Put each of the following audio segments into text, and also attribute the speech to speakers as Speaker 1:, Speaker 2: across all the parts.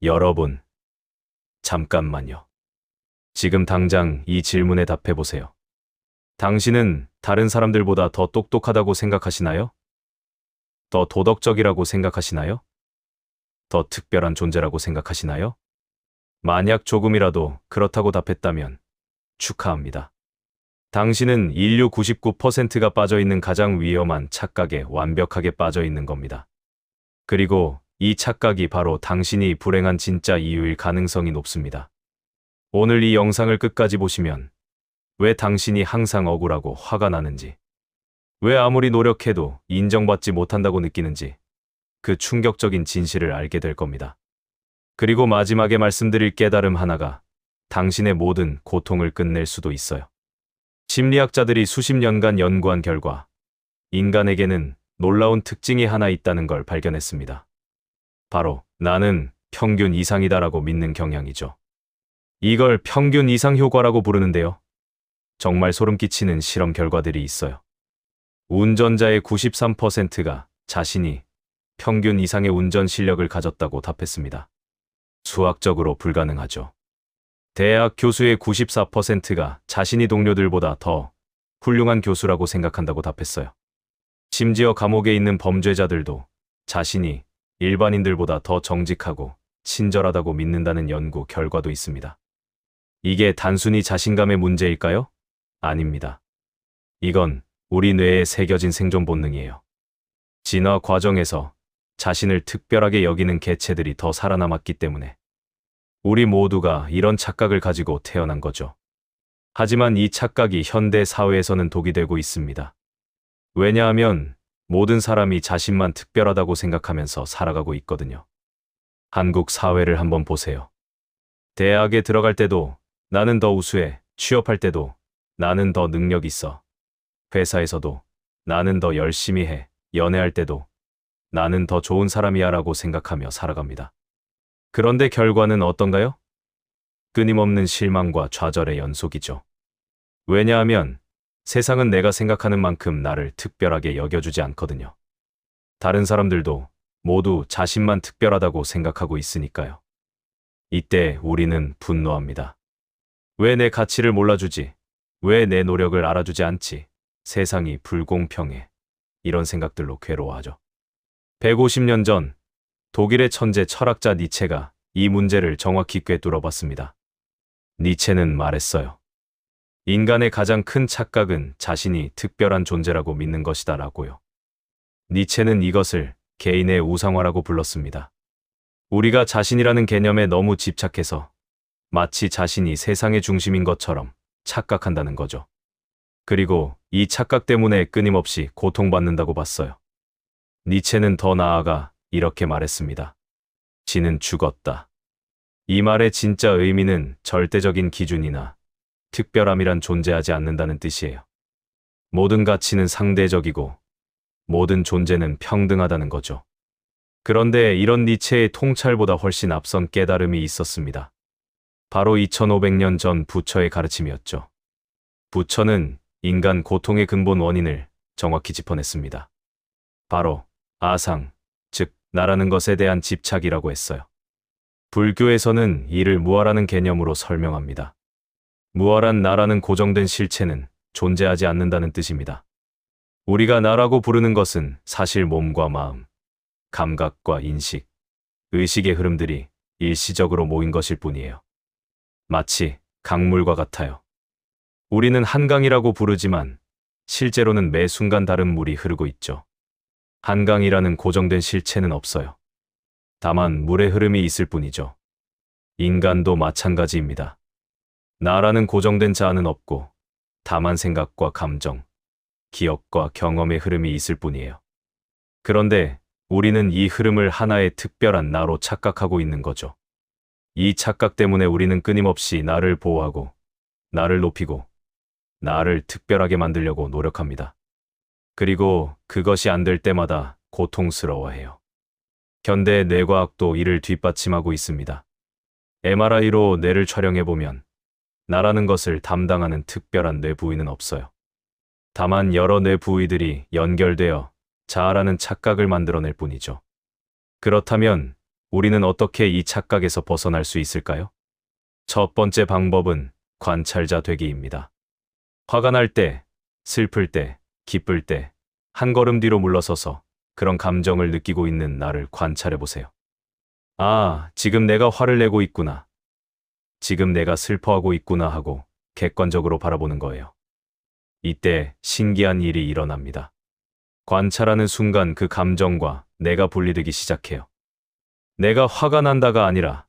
Speaker 1: 여러분, 잠깐만요. 지금 당장 이 질문에 답해 보세요. 당신은 다른 사람들보다 더 똑똑하다고 생각하시나요? 더 도덕적이라고 생각하시나요? 더 특별한 존재라고 생각하시나요? 만약 조금이라도 그렇다고 답했다면 축하합니다. 당신은 인류 99%가 빠져 있는 가장 위험한 착각에 완벽하게 빠져 있는 겁니다. 그리고 이 착각이 바로 당신이 불행한 진짜 이유일 가능성이 높습니다. 오늘 이 영상을 끝까지 보시면 왜 당신이 항상 억울하고 화가 나는지, 왜 아무리 노력해도 인정받지 못한다고 느끼는지 그 충격적인 진실을 알게 될 겁니다. 그리고 마지막에 말씀드릴 깨달음 하나가 당신의 모든 고통을 끝낼 수도 있어요. 심리학자들이 수십 년간 연구한 결과 인간에게는 놀라운 특징이 하나 있다는 걸 발견했습니다. 바로 나는 평균 이상이다라고 믿는 경향이죠. 이걸 평균 이상 효과라고 부르는데요. 정말 소름 끼치는 실험 결과들이 있어요. 운전자의 93%가 자신이 평균 이상의 운전 실력을 가졌다고 답했습니다. 수학적으로 불가능하죠. 대학 교수의 94%가 자신이 동료들보다 더 훌륭한 교수라고 생각한다고 답했어요. 심지어 감옥에 있는 범죄자들도 자신이 일반인들보다 더 정직하고 친절하다고 믿는다는 연구 결과도 있습니다. 이게 단순히 자신감의 문제일까요? 아닙니다. 이건 우리 뇌에 새겨진 생존 본능이에요. 진화 과정에서 자신을 특별하게 여기는 개체들이 더 살아남았기 때문에 우리 모두가 이런 착각을 가지고 태어난 거죠. 하지만 이 착각이 현대 사회에서는 독이 되고 있습니다. 왜냐하면 모든 사람이 자신만 특별하다고 생각하면서 살아가고 있거든요. 한국 사회를 한번 보세요. 대학에 들어갈 때도 나는 더 우수해, 취업할 때도 나는 더 능력 있어, 회사에서도 나는 더 열심히 해, 연애할 때도 나는 더 좋은 사람이야 라고 생각하며 살아갑니다. 그런데 결과는 어떤가요? 끊임없는 실망과 좌절의 연속이죠. 왜냐하면 세상은 내가 생각하는 만큼 나를 특별하게 여겨주지 않거든요. 다른 사람들도 모두 자신만 특별하다고 생각하고 있으니까요. 이때 우리는 분노합니다. 왜 내 가치를 몰라주지? 왜 내 노력을 알아주지 않지? 세상이 불공평해. 이런 생각들로 괴로워하죠. 150년 전 독일의 천재 철학자 니체가 이 문제를 정확히 꿰뚫어봤습니다. 니체는 말했어요. 인간의 가장 큰 착각은 자신이 특별한 존재라고 믿는 것이다 라고요. 니체는 이것을 개인의 우상화라고 불렀습니다. 우리가 자신이라는 개념에 너무 집착해서 마치 자신이 세상의 중심인 것처럼 착각한다는 거죠. 그리고 이 착각 때문에 끊임없이 고통받는다고 봤어요. 니체는 더 나아가 이렇게 말했습니다. 지는 죽었다. 이 말의 진짜 의미는 절대적인 기준이나 특별함이란 존재하지 않는다는 뜻이에요. 모든 가치는 상대적이고 모든 존재는 평등하다는 거죠. 그런데 이런 니체의 통찰보다 훨씬 앞선 깨달음이 있었습니다. 바로 2500년 전 부처의 가르침이었죠. 부처는 인간 고통의 근본 원인을 정확히 짚어냈습니다. 바로 아상, 즉 나라는 것에 대한 집착이라고 했어요. 불교에서는 이를 무아라는 개념으로 설명합니다. 무아란 나라는 고정된 실체는 존재하지 않는다는 뜻입니다. 우리가 나라고 부르는 것은 사실 몸과 마음, 감각과 인식, 의식의 흐름들이 일시적으로 모인 것일 뿐이에요. 마치 강물과 같아요. 우리는 한강이라고 부르지만 실제로는 매 순간 다른 물이 흐르고 있죠. 한강이라는 고정된 실체는 없어요. 다만 물의 흐름이 있을 뿐이죠. 인간도 마찬가지입니다. 나라는 고정된 자아는 없고 다만 생각과 감정, 기억과 경험의 흐름이 있을 뿐이에요. 그런데 우리는 이 흐름을 하나의 특별한 나로 착각하고 있는 거죠. 이 착각 때문에 우리는 끊임없이 나를 보호하고 나를 높이고 나를 특별하게 만들려고 노력합니다. 그리고 그것이 안 될 때마다 고통스러워해요. 현대 뇌과학도 이를 뒷받침하고 있습니다. MRI로 뇌를 촬영해보면 나라는 것을 담당하는 특별한 뇌 부위는 없어요. 다만 여러 뇌 부위들이 연결되어 자아라는 착각을 만들어낼 뿐이죠. 그렇다면 우리는 어떻게 이 착각에서 벗어날 수 있을까요? 첫 번째 방법은 관찰자 되기입니다. 화가 날 때, 슬플 때, 기쁠 때, 한 걸음 뒤로 물러서서 그런 감정을 느끼고 있는 나를 관찰해 보세요. 아, 지금 내가 화를 내고 있구나. 지금 내가 슬퍼하고 있구나 하고 객관적으로 바라보는 거예요. 이때 신기한 일이 일어납니다. 관찰하는 순간 그 감정과 내가 분리되기 시작해요. 내가 화가 난다가 아니라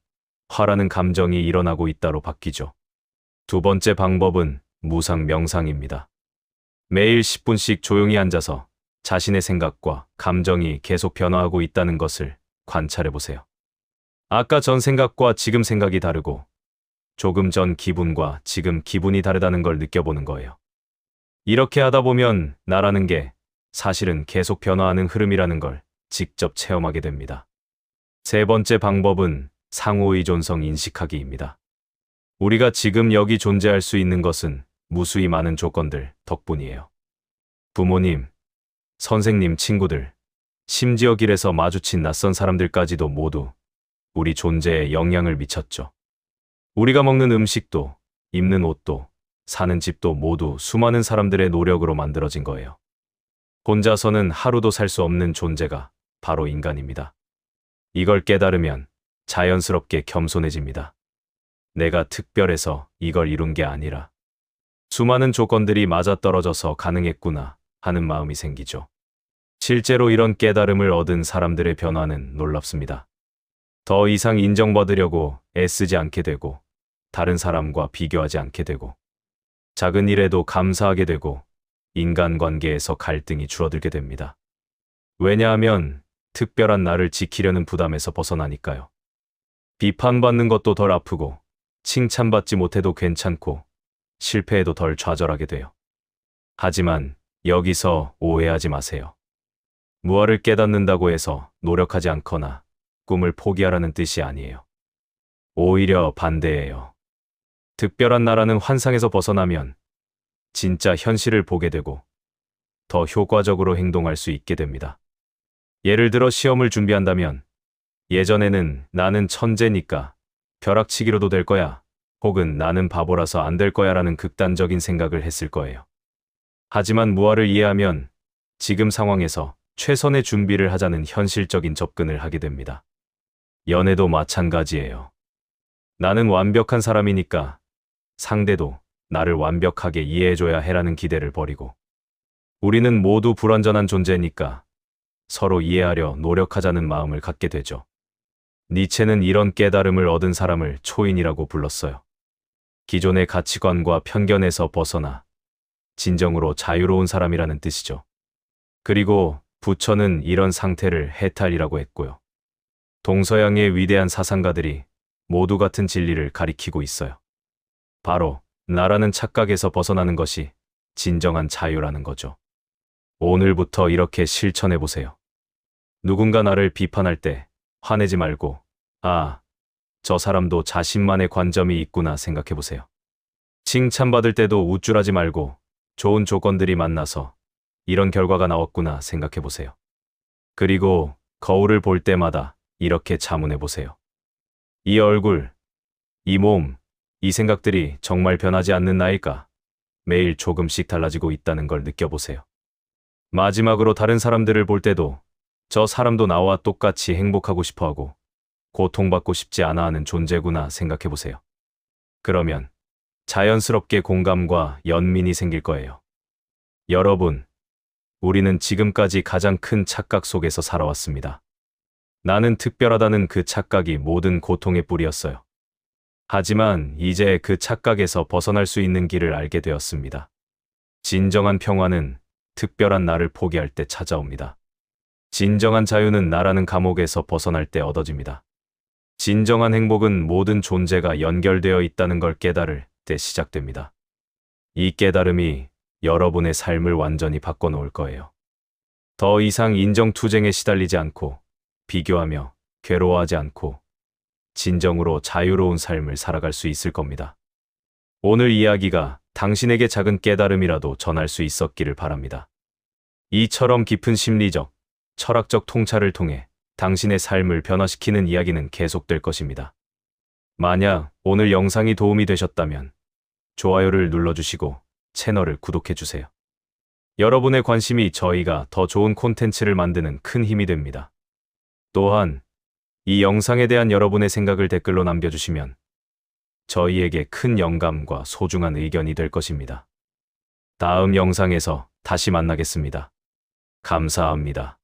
Speaker 1: 화라는 감정이 일어나고 있다로 바뀌죠. 두 번째 방법은 무상 명상입니다. 매일 10분씩 조용히 앉아서 자신의 생각과 감정이 계속 변화하고 있다는 것을 관찰해 보세요. 아까 전 생각과 지금 생각이 다르고 조금 전 기분과 지금 기분이 다르다는 걸 느껴보는 거예요. 이렇게 하다 보면 나라는 게 사실은 계속 변화하는 흐름이라는 걸 직접 체험하게 됩니다. 세 번째 방법은 상호의존성 인식하기입니다. 우리가 지금 여기 존재할 수 있는 것은 무수히 많은 조건들 덕분이에요. 부모님, 선생님, 친구들, 심지어 길에서 마주친 낯선 사람들까지도 모두 우리 존재에 영향을 미쳤죠. 우리가 먹는 음식도, 입는 옷도, 사는 집도 모두 수많은 사람들의 노력으로 만들어진 거예요. 혼자서는 하루도 살 수 없는 존재가 바로 인간입니다. 이걸 깨달으면 자연스럽게 겸손해집니다. 내가 특별해서 이걸 이룬 게 아니라 수많은 조건들이 맞아떨어져서 가능했구나 하는 마음이 생기죠. 실제로 이런 깨달음을 얻은 사람들의 변화는 놀랍습니다. 더 이상 인정받으려고 애쓰지 않게 되고, 다른 사람과 비교하지 않게 되고, 작은 일에도 감사하게 되고, 인간관계에서 갈등이 줄어들게 됩니다. 왜냐하면 특별한 나를 지키려는 부담에서 벗어나니까요. 비판받는 것도 덜 아프고, 칭찬받지 못해도 괜찮고, 실패해도 덜 좌절하게 돼요. 하지만 여기서 오해하지 마세요. 무엇을 깨닫는다고 해서 노력하지 않거나 꿈을 포기하라는 뜻이 아니에요. 오히려 반대예요. 특별한 나라는 환상에서 벗어나면 진짜 현실을 보게 되고 더 효과적으로 행동할 수 있게 됩니다. 예를 들어 시험을 준비한다면 예전에는 나는 천재니까 벼락치기로도 될 거야, 혹은 나는 바보라서 안 될 거야 라는 극단적인 생각을 했을 거예요. 하지만 무엇을 이해하면 지금 상황에서 최선의 준비를 하자는 현실적인 접근을 하게 됩니다. 연애도 마찬가지예요. 나는 완벽한 사람이니까 상대도 나를 완벽하게 이해해줘야 해라는 기대를 버리고, 우리는 모두 불완전한 존재니까 서로 이해하려 노력하자는 마음을 갖게 되죠. 니체는 이런 깨달음을 얻은 사람을 초인이라고 불렀어요. 기존의 가치관과 편견에서 벗어나 진정으로 자유로운 사람이라는 뜻이죠. 그리고 부처는 이런 상태를 해탈이라고 했고요. 동서양의 위대한 사상가들이 모두 같은 진리를 가리키고 있어요. 바로 나라는 착각에서 벗어나는 것이 진정한 자유라는 거죠. 오늘부터 이렇게 실천해 보세요. 누군가 나를 비판할 때 화내지 말고, 아, 저 사람도 자신만의 관점이 있구나 생각해 보세요. 칭찬받을 때도 우쭐하지 말고 좋은 조건들이 만나서 이런 결과가 나왔구나 생각해 보세요. 그리고 거울을 볼 때마다 이렇게 자문해 보세요. 이 얼굴, 이 몸, 이 생각들이 정말 변하지 않는 나일까? 매일 조금씩 달라지고 있다는 걸 느껴보세요. 마지막으로 다른 사람들을 볼 때도 저 사람도 나와 똑같이 행복하고 싶어하고 고통받고 싶지 않아 하는 존재구나 생각해 보세요. 그러면 자연스럽게 공감과 연민이 생길 거예요. 여러분, 우리는 지금까지 가장 큰 착각 속에서 살아왔습니다. 나는 특별하다는 그 착각이 모든 고통의 뿌리였어요. 하지만 이제 그 착각에서 벗어날 수 있는 길을 알게 되었습니다. 진정한 평화는 특별한 나를 포기할 때 찾아옵니다. 진정한 자유는 나라는 감옥에서 벗어날 때 얻어집니다. 진정한 행복은 모든 존재가 연결되어 있다는 걸 깨달을 때 시작됩니다. 이 깨달음이 여러분의 삶을 완전히 바꿔놓을 거예요. 더 이상 인정투쟁에 시달리지 않고, 비교하며 괴로워하지 않고, 진정으로 자유로운 삶을 살아갈 수 있을 겁니다. 오늘 이야기가 당신에게 작은 깨달음이라도 전할 수 있었기를 바랍니다. 이처럼 깊은 심리적, 철학적 통찰을 통해 당신의 삶을 변화시키는 이야기는 계속될 것입니다. 만약 오늘 영상이 도움이 되셨다면 좋아요를 눌러주시고 채널을 구독해주세요. 여러분의 관심이 저희가 더 좋은 콘텐츠를 만드는 큰 힘이 됩니다. 또한 이 영상에 대한 여러분의 생각을 댓글로 남겨주시면 저희에게 큰 영감과 소중한 의견이 될 것입니다. 다음 영상에서 다시 만나겠습니다. 감사합니다.